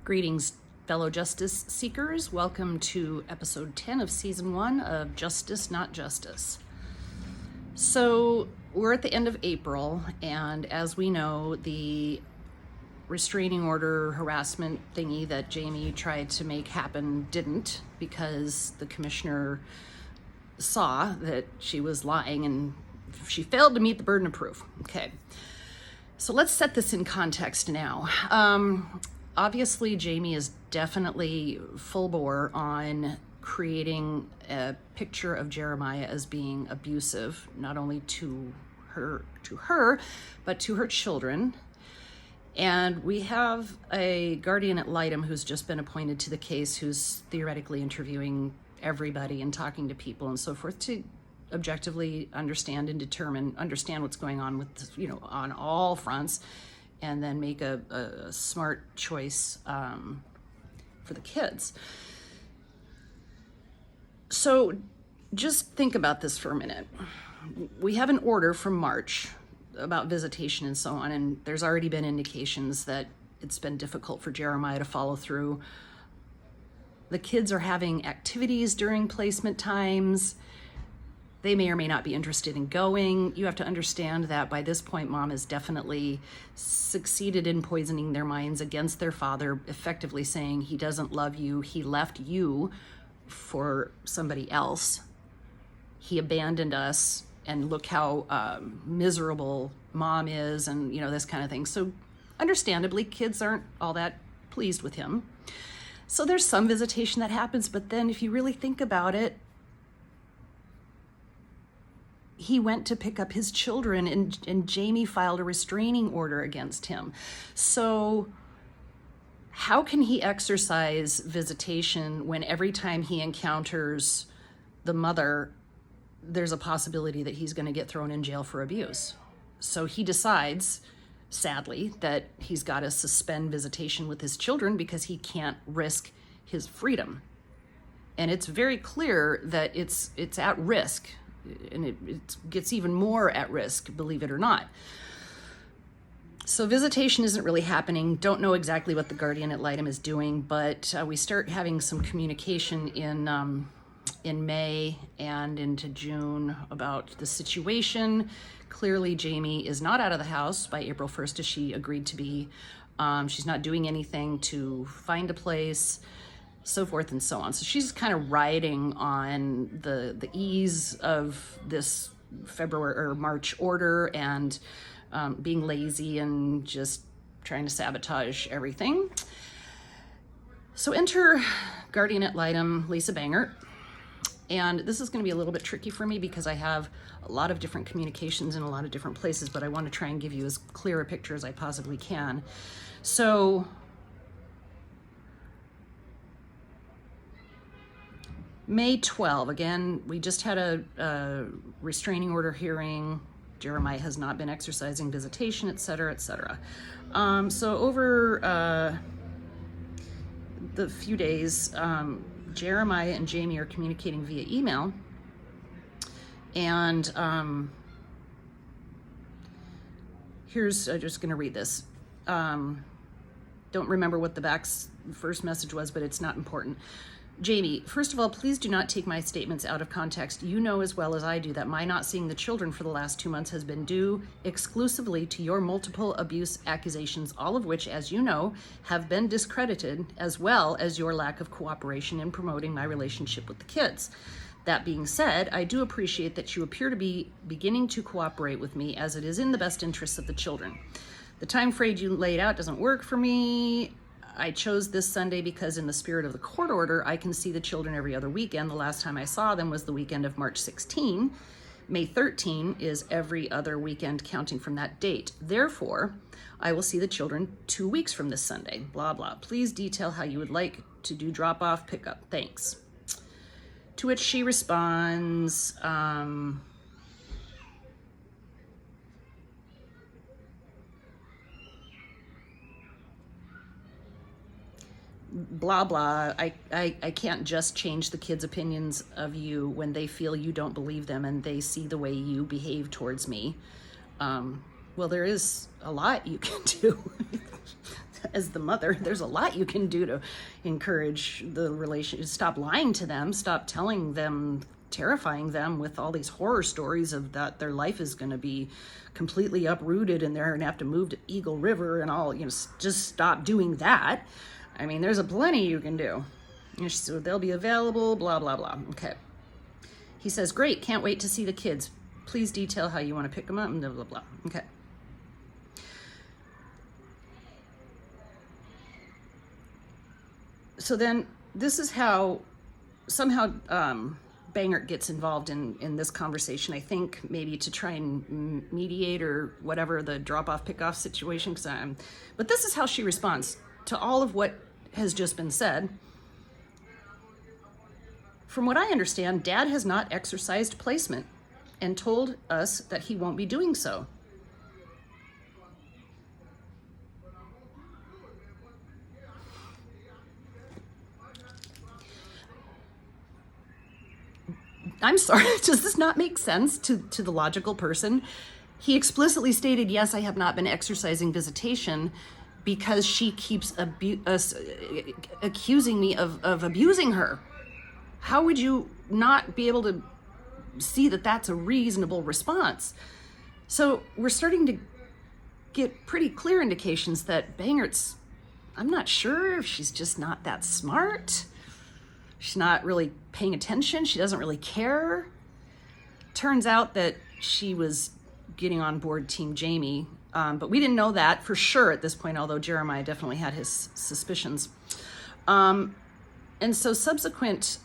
Greetings, fellow justice seekers. Welcome to episode 10 of season 1 of Justice, Not Justice. So we're at the end of April, and as we know, the restraining order harassment thingy that Jamie tried to make happen didn't, because the commissioner saw that she was lying and she failed to meet the burden of proof. Okay, so let's set this in context now. Obviously, Jamie is definitely full bore on creating a picture of Jeremiah as being abusive, not only to her, but to her children. And we have a guardian ad litem who's just been appointed to the case, who's theoretically interviewing everybody and talking to people and so forth to objectively understand what's going on with, on all fronts, and then make a smart choice for the kids. So just think about this for a minute. We have an order from March about visitation and so on, and there's already been indications that it's been difficult for Jeremiah to follow through. The kids are having activities during placement times. They may or may not be interested in going. You have to understand that by this point, mom has definitely succeeded in poisoning their minds against their father, effectively saying he doesn't love you, he left you for somebody else, he abandoned us, and look how miserable mom is, and this kind of thing. So understandably, kids aren't all that pleased with him. So there's some visitation that happens, but then if you really think about it, he went to pick up his children, and Jamie filed a restraining order against him. So how can he exercise visitation when every time he encounters the mother, there's a possibility that he's going to get thrown in jail for abuse? So he decides, sadly, that he's got to suspend visitation with his children because he can't risk his freedom. And it's very clear that it's at risk. And it gets even more at risk, believe it or not. So visitation isn't really happening. Don't know exactly what the guardian ad litem is doing, but we start having some communication in May and into June about the situation. Clearly, Jamie is not out of the house by April 1st, as she agreed to be. She's not doing anything to find a place, so forth and so on. So she's kind of riding on the ease of this February or March order and being lazy and just trying to sabotage everything. So enter guardian ad litem Lisa Bangert. And this is going to be a little bit tricky for me because I have a lot of different communications in a lot of different places, but I want to try and give you as clear a picture as I possibly can. So May 12, again, we just had a restraining order hearing. Jeremiah has not been exercising visitation, et cetera, et cetera. So over the few days, Jeremiah and Jamie are communicating via email. And here's, I'm just going to read this. Don't remember what the first message was, but it's not important. Jamie, first of all, please do not take my statements out of context. You know as well as I do that my not seeing the children for the last 2 months has been due exclusively to your multiple abuse accusations, all of which, as you know, have been discredited, as well as your lack of cooperation in promoting my relationship with the kids. That being said, I do appreciate that you appear to be beginning to cooperate with me, as it is in the best interests of the children. The time frame you laid out doesn't work for me. I chose this Sunday because in the spirit of the court order, I can see the children every other weekend. The last time I saw them was the weekend of March 16. May 13 is every other weekend counting from that date. Therefore, I will see the children 2 weeks from this Sunday. Blah, blah. Please detail how you would like to do drop-off, pickup. Thanks. To which she responds, blah, blah. I can't just change the kids' opinions of you when they feel you don't believe them and they see the way you behave towards me. Well, there is a lot you can do. as the mother, there's a lot you can do to encourage the relationship. Stop lying to them, stop telling them, terrifying them with all these horror stories of that their life is going to be completely uprooted and they're going to have to move to Eagle River and all, just stop doing that. I mean, there's a plenty you can do. So they'll be available, blah, blah, blah. Okay. He says, great, can't wait to see the kids. Please detail how you want to pick them up and blah, blah, blah. Okay. So then this is how somehow Bangert gets involved in this conversation, I think maybe to try and mediate or whatever the drop-off, pick-off situation. But this is how she responds to all of what has just been said. From what I understand, Dad has not exercised placement and told us that he won't be doing so. I'm sorry, does this not make sense to the logical person? He explicitly stated, yes, I have not been exercising visitation because she keeps accusing me of abusing her. How would you not be able to see that that's a reasonable response? So we're starting to get pretty clear indications that Bangert's, I'm not sure if she's just not that smart. She's not really paying attention. She doesn't really care. Turns out that she was getting on board Team Jamie, but we didn't know that for sure at this point, although Jeremiah definitely had his suspicions. And so subsequent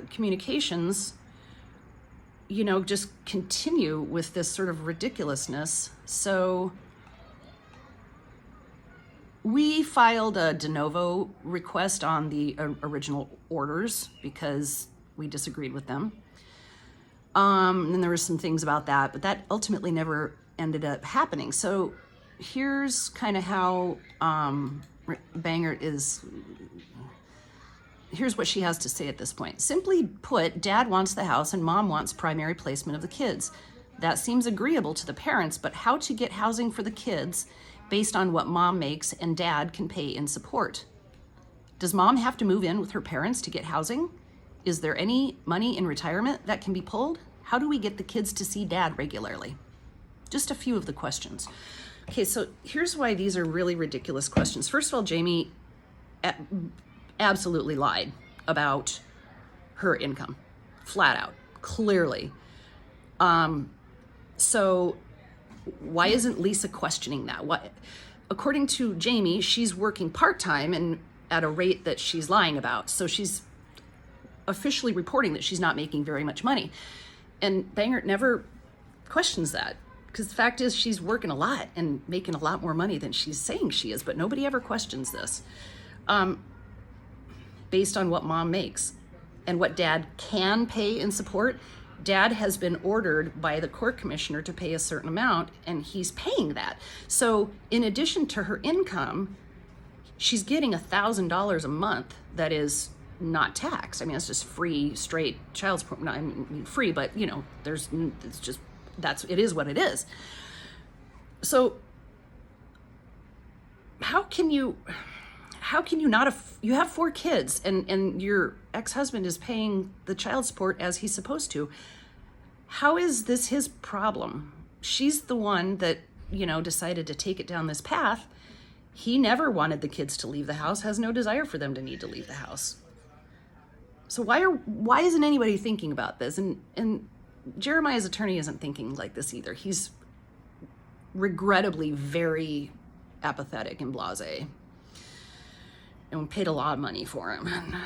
communications, just continue with this sort of ridiculousness. So we filed a de novo request on the original orders because we disagreed with them. And there were some things about that, but that ultimately never ended up happening. So here's kind of how Bangert is. Here's what she has to say at this point. Simply put, Dad wants the house and Mom wants primary placement of the kids. That seems agreeable to the parents, but how to get housing for the kids based on what Mom makes and Dad can pay in support? Does Mom have to move in with her parents to get housing? Is there any money in retirement that can be pulled? How do we get the kids to see Dad regularly? Just a few of the questions. Okay, so here's why these are really ridiculous questions. First of all, Jamie absolutely lied about her income, flat out, clearly. So why isn't Lisa questioning that? What, according to Jamie, she's working part-time and at a rate that she's lying about. So she's officially reporting that she's not making very much money. And Bangert never questions that, because the fact is she's working a lot and making a lot more money than she's saying she is, but nobody ever questions this. Based on what Mom makes and what Dad can pay in support, Dad has been ordered by the court commissioner to pay a certain amount, and he's paying that. So in addition to her income, she's getting $1,000 a month that is not taxed. I mean, it's just free, straight child support. Not, I mean, free, but it is what it is. So how can you not, you have 4 kids and your ex-husband is paying the child support as he's supposed to. How is this his problem? She's the one that, decided to take it down this path. He never wanted the kids to leave the house, has no desire for them to need to leave the house. So why isn't anybody thinking about this? And Jeremiah's attorney isn't thinking like this either. He's regrettably very apathetic and blasé. And we paid a lot of money for him.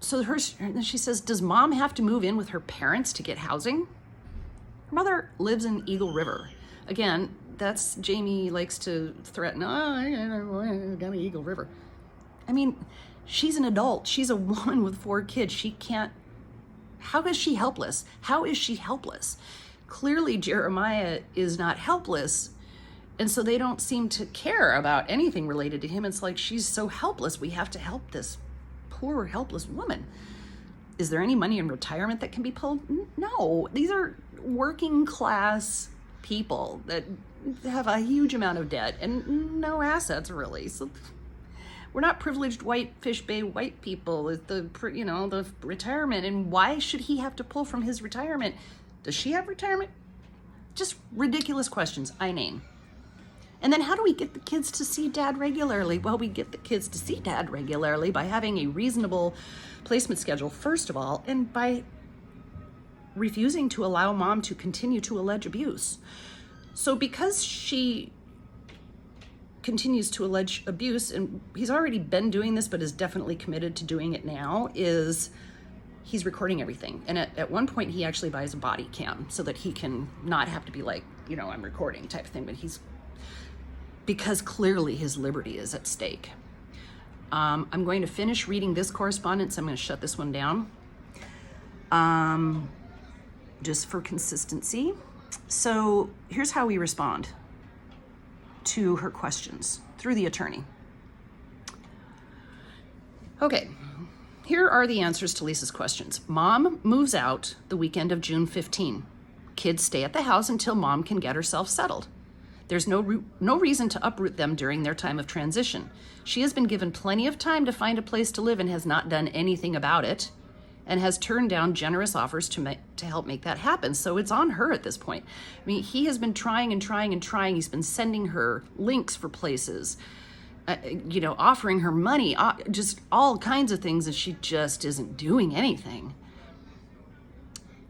So she says, does Mom have to move in with her parents to get housing? Her mother lives in Eagle River. Again, that's Jamie likes to threaten, I'm going to Eagle River. I mean, she's an adult. She's a woman with 4 kids. She can't, how is she helpless? How is she helpless? Clearly, Jeremiah is not helpless. And so they don't seem to care about anything related to him. It's like, she's so helpless. We have to help this poor, helpless woman. Is there any money in retirement that can be pulled? No, these are working class people that have a huge amount of debt and no assets really. So we're not privileged white fish bay white people with the retirement. And why should he have to pull from his retirement? Does she have retirement? Just ridiculous questions, I name. And then how do we get the kids to see dad regularly? Well, we get the kids to see dad regularly by having a reasonable placement schedule, first of all, and by refusing to allow mom to continue to allege abuse. So because she continues to allege abuse, and he's already been doing this, but is definitely committed to doing it now, is he's recording everything. And at one point he actually buys a body cam so that he can not have to be like, I'm recording type of thing, but because clearly his liberty is at stake. I'm going to finish reading this correspondence. I'm going to shut this one down. Just for consistency. So here's how we respond to her questions through the attorney. Okay, here are the answers to Lisa's questions. Mom moves out the weekend of June 15. Kids stay at the house until mom can get herself settled. There's no reason to uproot them during their time of transition. She has been given plenty of time to find a place to live and has not done anything about it, and has turned down generous offers to help make that happen. So it's on her at this point. I mean, he has been trying and trying and trying. He's been sending her links for places, offering her money, just all kinds of things, and she just isn't doing anything.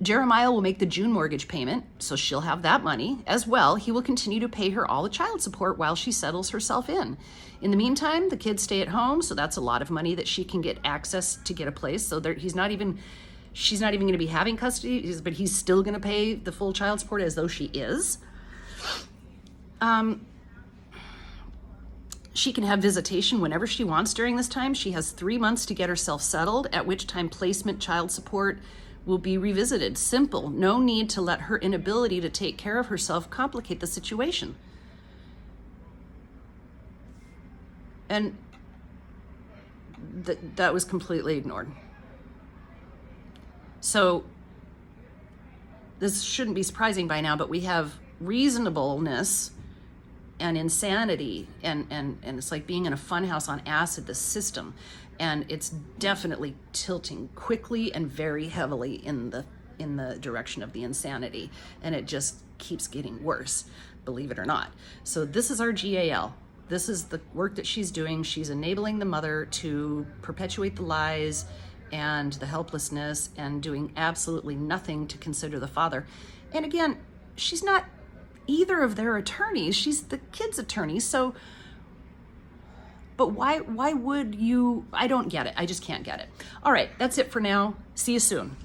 Jeremiah will make the June mortgage payment, so she'll have that money as well. He will continue to pay her all the child support while she settles herself in. In the meantime, the kids stay at home, so that's a lot of money that she can get access to get a place. So she's not even going to be having custody, but he's still going to pay the full child support as though she is. She can have visitation whenever she wants during this time. She has 3 months to get herself settled, at which time placement child support will be revisited. Simple. No need to let her inability to take care of herself complicate the situation. And that was completely ignored. So this shouldn't be surprising by now, but we have reasonableness and insanity, and it's like being in a funhouse on acid, the system. And it's definitely tilting quickly and very heavily in the direction of the insanity. And it just keeps getting worse, believe it or not. So this is our GAL. This is the work that she's doing. She's enabling the mother to perpetuate the lies and the helplessness and doing absolutely nothing to consider the father. And again, she's not either of their attorneys. She's the kid's attorney. So, but why would you? I don't get it. I just can't get it. All right, that's it for now. See you soon.